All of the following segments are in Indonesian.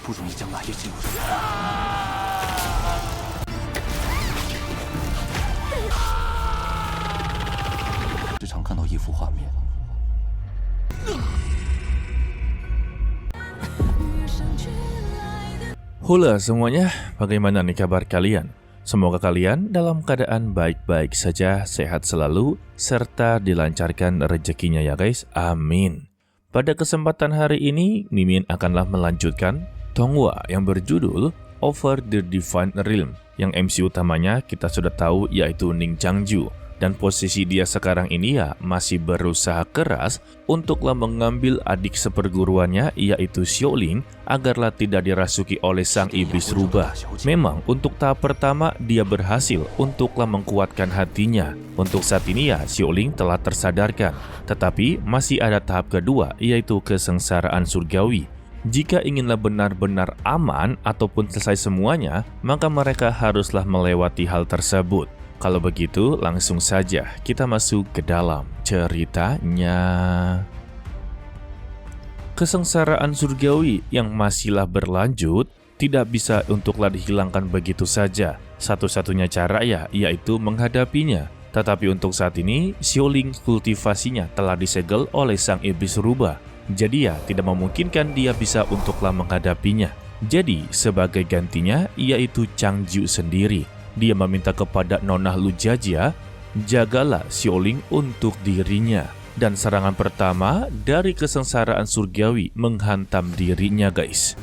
不容易将那夜进入。时常看到一幅画面。 Halo semuanya, bagaimana nih kabar kalian? Semoga kalian dalam keadaan baik-baik saja, sehat selalu, serta dilancarkan rezekinya ya guys, amin. Pada kesempatan hari ini, Mimin akanlah melanjutkan Donghua yang berjudul Over the Divine Realm, yang MC utamanya kita sudah tahu yaitu Ning Changju. Dan posisi dia sekarang ini ya masih berusaha keras untuklah mengambil adik seperguruannya yaitu Xiaoling agarlah tidak dirasuki oleh sang iblis rubah. Memang untuk tahap pertama dia berhasil untuklah mengkuatkan hatinya. Untuk saat ini ya Xiaoling telah tersadarkan. Tetapi masih ada tahap kedua yaitu kesengsaraan surgawi. Jika inginlah benar-benar aman ataupun selesai semuanya, maka mereka haruslah melewati hal tersebut. Kalau begitu, langsung saja kita masuk ke dalam ceritanya. Kesengsaraan surgawi yang masihlah berlanjut tidak bisa untuklah dihilangkan begitu saja. Satu-satunya cara ya, yaitu menghadapinya. Tetapi untuk saat ini, Xiaoling kultivasinya telah disegel oleh sang iblis rubah. Jadi ya, tidak memungkinkan dia bisa untuklah menghadapinya. Jadi, sebagai gantinya, yaitu Changju sendiri. Dia meminta kepada Nona Lu Jia, jagalah Xiaoling untuk dirinya. Dan serangan pertama dari kesengsaraan surgawi menghantam dirinya guys.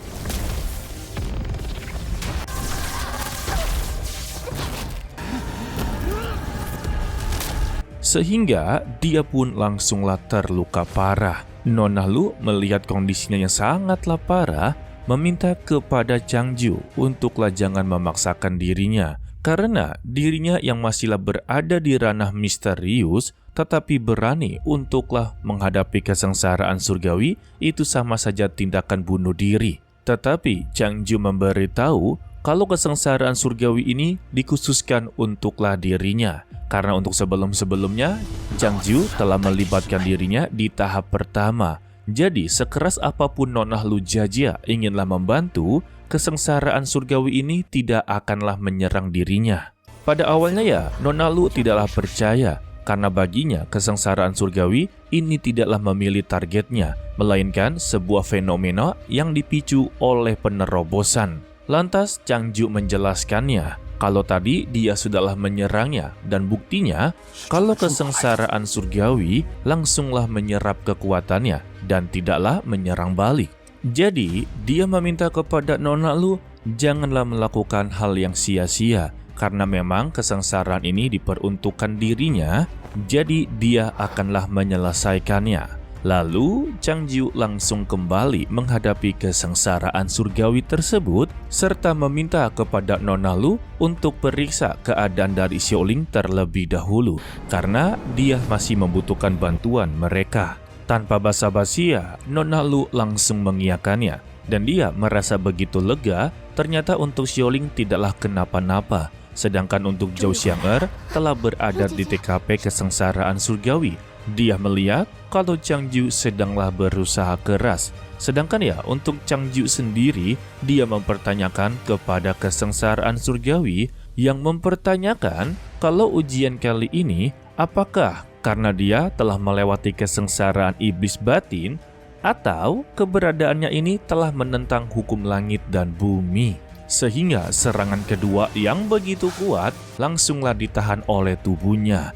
Sehingga dia pun langsunglah terluka parah. Nona Lu melihat kondisinya yang sangatlah parah, meminta kepada Changju untuklah jangan memaksakan dirinya. Karena dirinya yang masihlah berada di ranah misterius, tetapi berani untuklah menghadapi kesengsaraan surgawi, itu sama saja tindakan bunuh diri. Tetapi Changju memberitahu kalau kesengsaraan surgawi ini dikhususkan untuklah dirinya. Karena untuk sebelum-sebelumnya, Changju telah melibatkan dirinya di tahap pertama. Jadi sekeras apapun Nona Lu Jia inginlah membantu, kesengsaraan surgawi ini tidak akanlah menyerang dirinya. Pada awalnya ya, Nona Lu tidaklah percaya karena baginya kesengsaraan surgawi ini tidaklah memilih targetnya, melainkan sebuah fenomena yang dipicu oleh penerobosan. Lantas Changju menjelaskannya kalau tadi dia sudahlah menyerangnya dan buktinya kalau kesengsaraan surgawi langsunglah menyerap kekuatannya dan tidaklah menyerang balik. Jadi, dia meminta kepada Nona Lu janganlah melakukan hal yang sia-sia karena memang kesengsaraan ini diperuntukkan dirinya, jadi dia akanlah menyelesaikannya. Lalu, Changju langsung kembali menghadapi kesengsaraan surgawi tersebut serta meminta kepada Nona Lu untuk periksa keadaan dari Xiaoling terlebih dahulu karena dia masih membutuhkan bantuan mereka. Tanpa basa-basi ya, Nona Lu langsung mengiyakannya dan dia merasa begitu lega. Ternyata untuk Xiaoling tidaklah kenapa-napa, sedangkan untuk Zhou Xiang'er telah berada di TKP kesengsaraan surgawi. Dia melihat kalau Changju sedanglah berusaha keras. Sedangkan ya untuk Changju sendiri, dia mempertanyakan kepada kesengsaraan surgawi yang mempertanyakan kalau ujian kali ini apakah karena dia telah melewati kesengsaraan iblis batin atau keberadaannya ini telah menentang hukum langit dan bumi. Sehingga serangan kedua yang begitu kuat langsunglah ditahan oleh tubuhnya.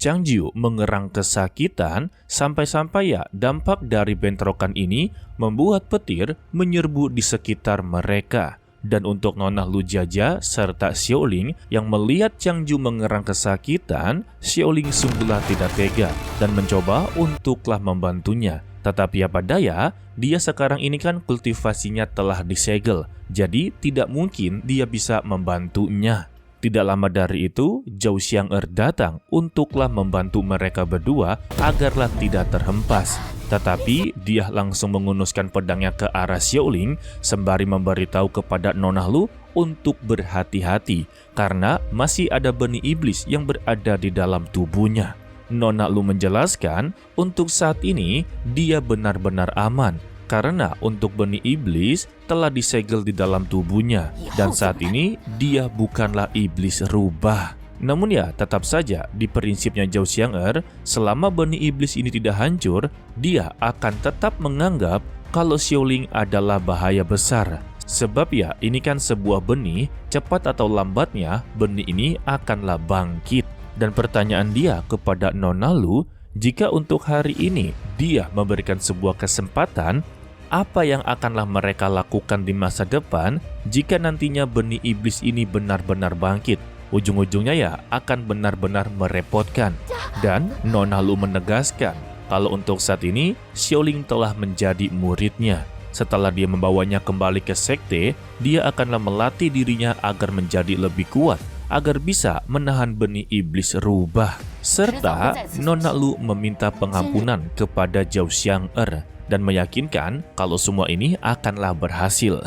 Changju mengerang kesakitan sampai-sampai ya dampak dari bentrokan ini membuat petir menyerbu di sekitar mereka. Dan untuk Nona Lu Jia serta Xiaoling yang melihat Changju mengerang kesakitan, Xiaoling sungguhlah tidak tega dan mencoba untuklah membantunya. Tetapi apa daya, dia sekarang ini kan kultivasinya telah disegel, jadi tidak mungkin dia bisa membantunya. Tidak lama dari itu, Zhou Xiang'er datang untuklah membantu mereka berdua agarlah tidak terhempas. Tetapi dia langsung mengunuskan pedangnya ke arah Xiaoling sembari memberitahu kepada Nona Lu untuk berhati-hati karena masih ada benih iblis yang berada di dalam tubuhnya. Nona Lu menjelaskan untuk saat ini dia benar-benar aman karena untuk benih iblis telah disegel di dalam tubuhnya dan saat ini dia bukanlah iblis rubah. Namun ya tetap saja di prinsipnya Zhao Xiang'er, selama benih iblis ini tidak hancur, dia akan tetap menganggap kalau Xiaoling adalah bahaya besar. Sebab ya ini kan sebuah benih, cepat atau lambatnya benih ini akanlah bangkit. Dan pertanyaan dia kepada Nona Lu, jika untuk hari ini dia memberikan sebuah kesempatan, apa yang akanlah mereka lakukan di masa depan jika nantinya benih iblis ini benar-benar bangkit? Ujung-ujungnya ya akan benar-benar merepotkan. Dan Nona Lu menegaskan kalau untuk saat ini Xiaoling telah menjadi muridnya. Setelah dia membawanya kembali ke sekte, dia akanlah melatih dirinya agar menjadi lebih kuat, agar bisa menahan benih iblis rubah. Serta Nona Lu meminta pengampunan kepada Zhao Xiang'er dan meyakinkan kalau semua ini akanlah berhasil.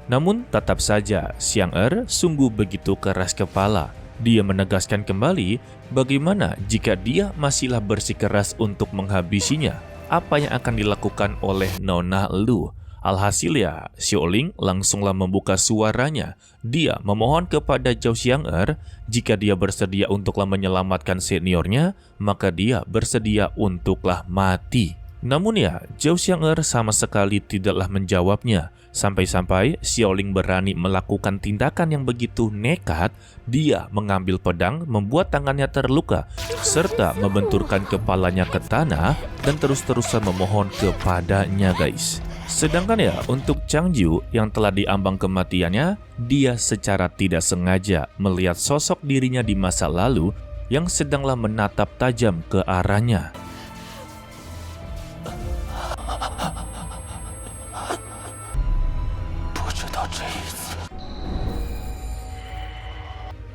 Namun tetap saja Xiang'er sungguh begitu keras kepala. Dia menegaskan kembali bagaimana jika dia masihlah bersikeras untuk menghabisinya, apa yang akan dilakukan oleh Nona Lu. Alhasil ya, Xiaoling langsunglah membuka suaranya. Dia memohon kepada Zhao Xiang'er jika dia bersedia untuklah menyelamatkan seniornya, maka dia bersedia untuklah mati. Namun ya, Zhao Xiang'er sama sekali tidaklah menjawabnya. Sampai-sampai Xiaoling berani melakukan tindakan yang begitu nekat, dia mengambil pedang, membuat tangannya terluka, serta membenturkan kepalanya ke tanah dan terus-terusan memohon kepadanya guys. Sedangkan ya untuk Changju yang telah diambang kematiannya, dia secara tidak sengaja melihat sosok dirinya di masa lalu yang sedanglah menatap tajam ke arahnya.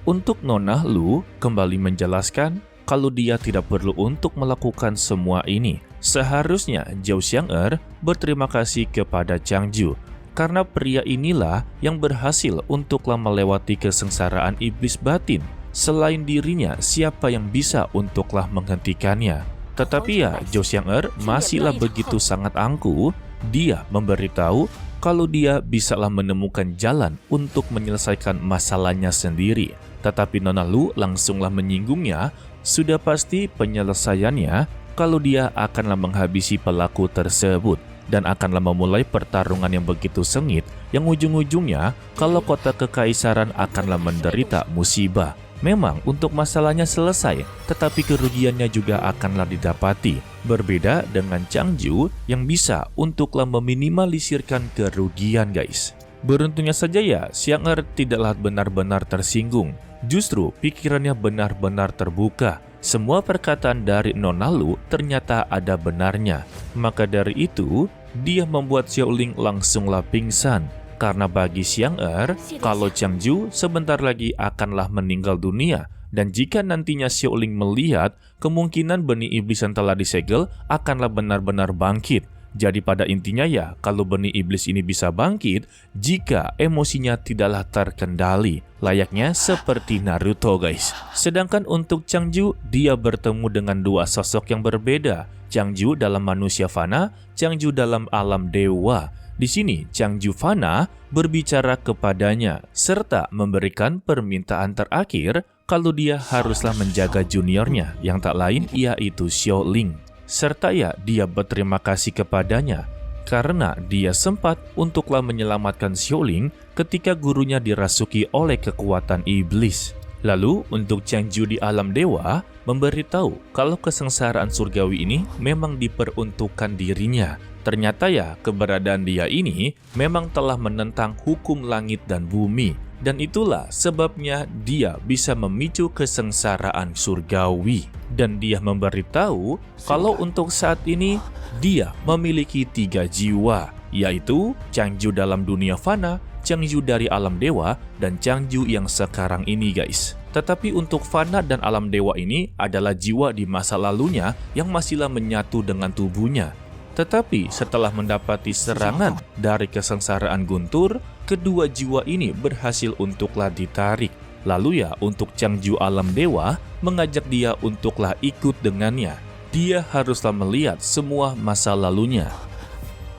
Untuk Nona Lu kembali menjelaskan kalau dia tidak perlu untuk melakukan semua ini. Seharusnya Zhao Xiang'er berterima kasih kepada Changju karena pria inilah yang berhasil untuklah melewati kesengsaraan iblis batin. Selain dirinya, siapa yang bisa untuklah menghentikannya? Tetapi ya, Zhao Xiang'er masihlah begitu sangat angkuh. Dia memberitahu kalau dia bisalah menemukan jalan untuk menyelesaikan masalahnya sendiri. Tetapi Nona Lu langsunglah menyinggungnya, sudah pasti penyelesaiannya kalau dia akanlah menghabisi pelaku tersebut dan akanlah memulai pertarungan yang begitu sengit yang ujung-ujungnya kalau kota kekaisaran akanlah menderita musibah. Memang untuk masalahnya selesai, tetapi kerugiannya juga akanlah didapati. Berbeda dengan Changju yang bisa untuklah meminimalisirkan kerugian guys. Beruntungnya saja ya, Xiang'er tidaklah benar-benar tersinggung. Justru pikirannya benar-benar terbuka. Semua perkataan dari Nona Lu ternyata ada benarnya. Maka dari itu, dia membuat Xiaoling langsunglah pingsan. Karena bagi Xiang'er, kalau Changju sebentar lagi akanlah meninggal dunia. Dan jika nantinya Xiaoling melihat kemungkinan benih iblis yang telah disegel akanlah benar-benar bangkit. Jadi pada intinya ya, kalau benih iblis ini bisa bangkit jika emosinya tidaklah terkendali. Layaknya seperti Naruto guys. Sedangkan untuk Changju, dia bertemu dengan dua sosok yang berbeda. Changju dalam manusia fana, Changju dalam alam dewa. Di sini Changju fana berbicara kepadanya serta memberikan permintaan terakhir kalau dia haruslah menjaga juniornya yang tak lain yaitu Xiaoling. Serta ya dia berterima kasih kepadanya karena dia sempat untuklah menyelamatkan Xiaoling ketika gurunya dirasuki oleh kekuatan iblis. Lalu untuk Changju di alam dewa memberitahu kalau kesengsaraan surgawi ini memang diperuntukkan dirinya. Ternyata ya keberadaan dia ini memang telah menentang hukum langit dan bumi. Dan itulah sebabnya dia bisa memicu kesengsaraan surgawi. Dan dia memberitahu kalau untuk saat ini dia memiliki 3 jiwa, yaitu Changju dalam dunia fana, Changju dari alam dewa, dan Changju yang sekarang ini guys. Tetapi untuk fana dan alam dewa ini adalah jiwa di masa lalunya yang masihlah menyatu dengan tubuhnya. Tetapi setelah mendapati serangan dari kesengsaraan guntur, kedua jiwa ini berhasil untuklah ditarik. Lalu ya untuk Changju alam dewa mengajak dia untuklah ikut dengannya. Dia haruslah melihat semua masa lalunya.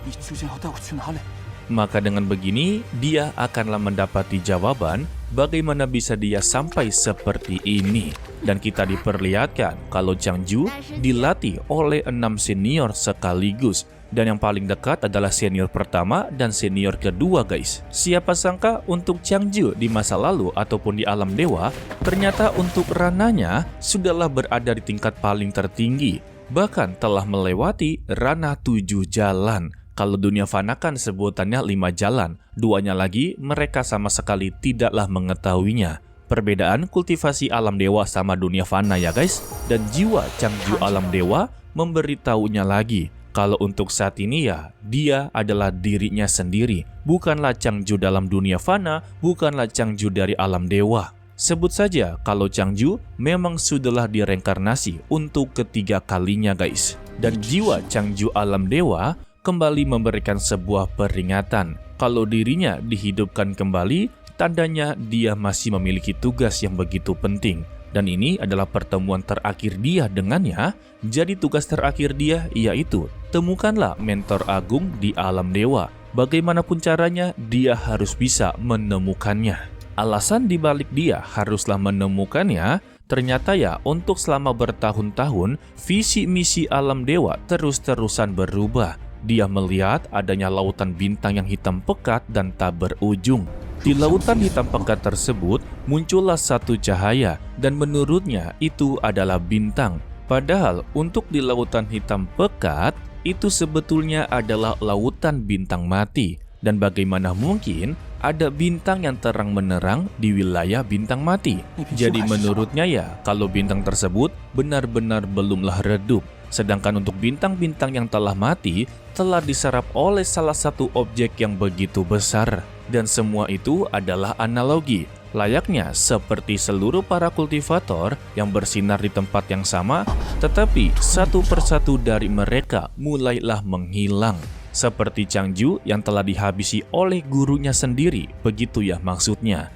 你究竟要带我去哪里？ Maka dengan begini, dia akanlah mendapati jawaban bagaimana bisa dia sampai seperti ini. Dan kita diperlihatkan kalau Changju dilatih oleh 6 senior sekaligus. Dan yang paling dekat adalah senior pertama dan senior kedua guys. Siapa sangka untuk Changju di masa lalu ataupun di alam dewa, ternyata untuk ranahnya sudahlah berada di tingkat paling tertinggi. Bahkan telah melewati ranah 7 jalan. Kalau dunia fana kan sebutannya 5 jalan, 2-nya lagi mereka sama sekali tidaklah mengetahuinya. Perbedaan kultivasi alam dewa sama dunia fana ya guys. Dan jiwa Changju alam dewa memberitahunya lagi. Kalau untuk saat ini ya, dia adalah dirinya sendiri. Bukanlah Changju dalam dunia fana, bukanlah Changju dari alam dewa. Sebut saja kalau Changju memang sudahlah direinkarnasi untuk ketiga kalinya guys. Dan jiwa Changju alam dewa kembali memberikan sebuah peringatan. Kalau dirinya dihidupkan kembali, tandanya dia masih memiliki tugas yang begitu penting. Dan ini adalah pertemuan terakhir dia dengannya. Jadi tugas terakhir dia yaitu temukanlah mentor agung di alam dewa. Bagaimanapun caranya, dia harus bisa menemukannya. Alasan dibalik dia haruslah menemukannya, ternyata ya untuk selama bertahun-tahun, visi misi alam dewa terus-terusan berubah. Dia melihat adanya lautan bintang yang hitam pekat dan tak berujung. Di lautan hitam pekat tersebut muncullah satu cahaya dan menurutnya itu adalah bintang. Padahal untuk di lautan hitam pekat itu sebetulnya adalah lautan bintang mati. Dan bagaimana mungkin ada bintang yang terang menerang di wilayah bintang mati? Jadi menurutnya ya kalau bintang tersebut benar-benar belumlah redup. Sedangkan untuk bintang-bintang yang telah mati telah diserap oleh salah satu objek yang begitu besar. Dan semua itu adalah analogi. Layaknya seperti seluruh para kultivator yang bersinar di tempat yang sama, tetapi satu persatu dari mereka mulailah menghilang. Seperti Changju yang telah dihabisi oleh gurunya sendiri, begitu ya maksudnya.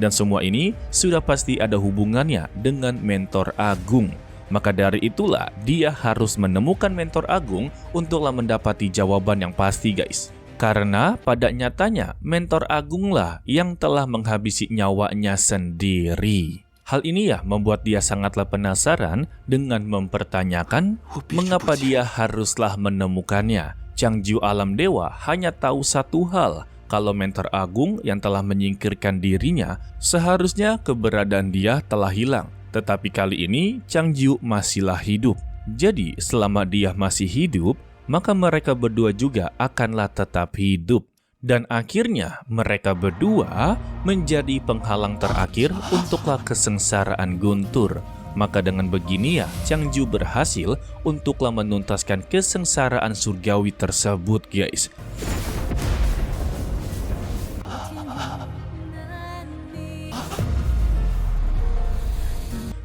Dan semua ini sudah pasti ada hubungannya dengan mentor agung. Maka dari itulah dia harus menemukan mentor agung untuklah mendapati jawaban yang pasti guys. Karena pada nyatanya mentor agunglah yang telah menghabisi nyawanya sendiri. Hal ini ya membuat dia sangatlah penasaran dengan mempertanyakan mengapa dia haruslah menemukannya. Changju alam dewa hanya tahu satu hal. Kalau mentor agung yang telah menyingkirkan dirinya, seharusnya keberadaan dia telah hilang. Tetapi kali ini Changju masihlah hidup. Jadi selama dia masih hidup, maka mereka berdua juga akanlah tetap hidup. Dan akhirnya mereka berdua menjadi penghalang terakhir untuklah kesengsaraan Guntur. Maka dengan begini ya Changju berhasil untuklah menuntaskan kesengsaraan surgawi tersebut guys.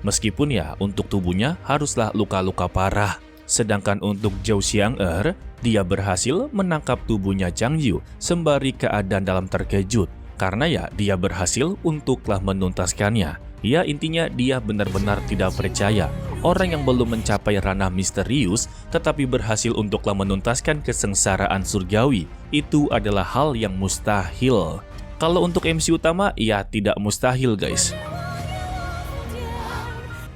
Meskipun ya untuk tubuhnya haruslah luka-luka parah. Sedangkan untuk Zhou Xiang'er, dia berhasil menangkap tubuhnya Changju sembari keadaan dalam terkejut. Karena ya dia berhasil untuklah menuntaskannya. Ya intinya dia benar-benar tidak percaya. Orang yang belum mencapai ranah misterius tetapi berhasil untuklah menuntaskan kesengsaraan surgawi. Itu adalah hal yang mustahil. Kalau untuk MC utama ya tidak mustahil guys.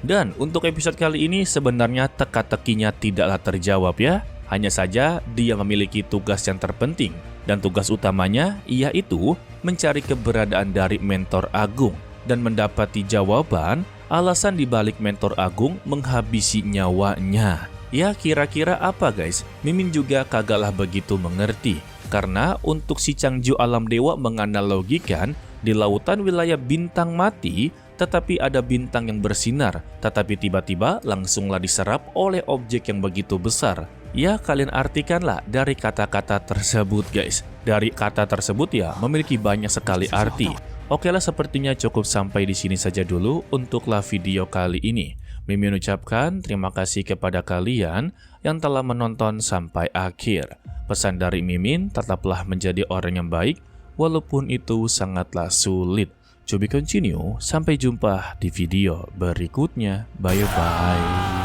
Dan untuk episode kali ini sebenarnya teka-tekinya tidaklah terjawab ya. Hanya saja dia memiliki tugas yang terpenting. Dan tugas utamanya yaitu mencari keberadaan dari mentor agung. Dan mendapati jawaban alasan dibalik mentor agung menghabisi nyawanya. Ya kira-kira apa guys? Mimin juga kagaklah begitu mengerti. Karena untuk si Changju alam dewa menganalogikan di lautan wilayah bintang mati, tetapi ada bintang yang bersinar, tetapi tiba-tiba langsunglah diserap oleh objek yang begitu besar. Ya kalian artikanlah dari kata-kata tersebut guys. Dari kata tersebut ya memiliki banyak sekali arti. Oke lah sepertinya cukup sampai di sini saja dulu untuklah video kali ini. Mimin ucapkan terima kasih kepada kalian yang telah menonton sampai akhir. Pesan dari Mimin tetaplah menjadi orang yang baik, walaupun itu sangatlah sulit. To be continue, sampai jumpa di video berikutnya. Bye-bye.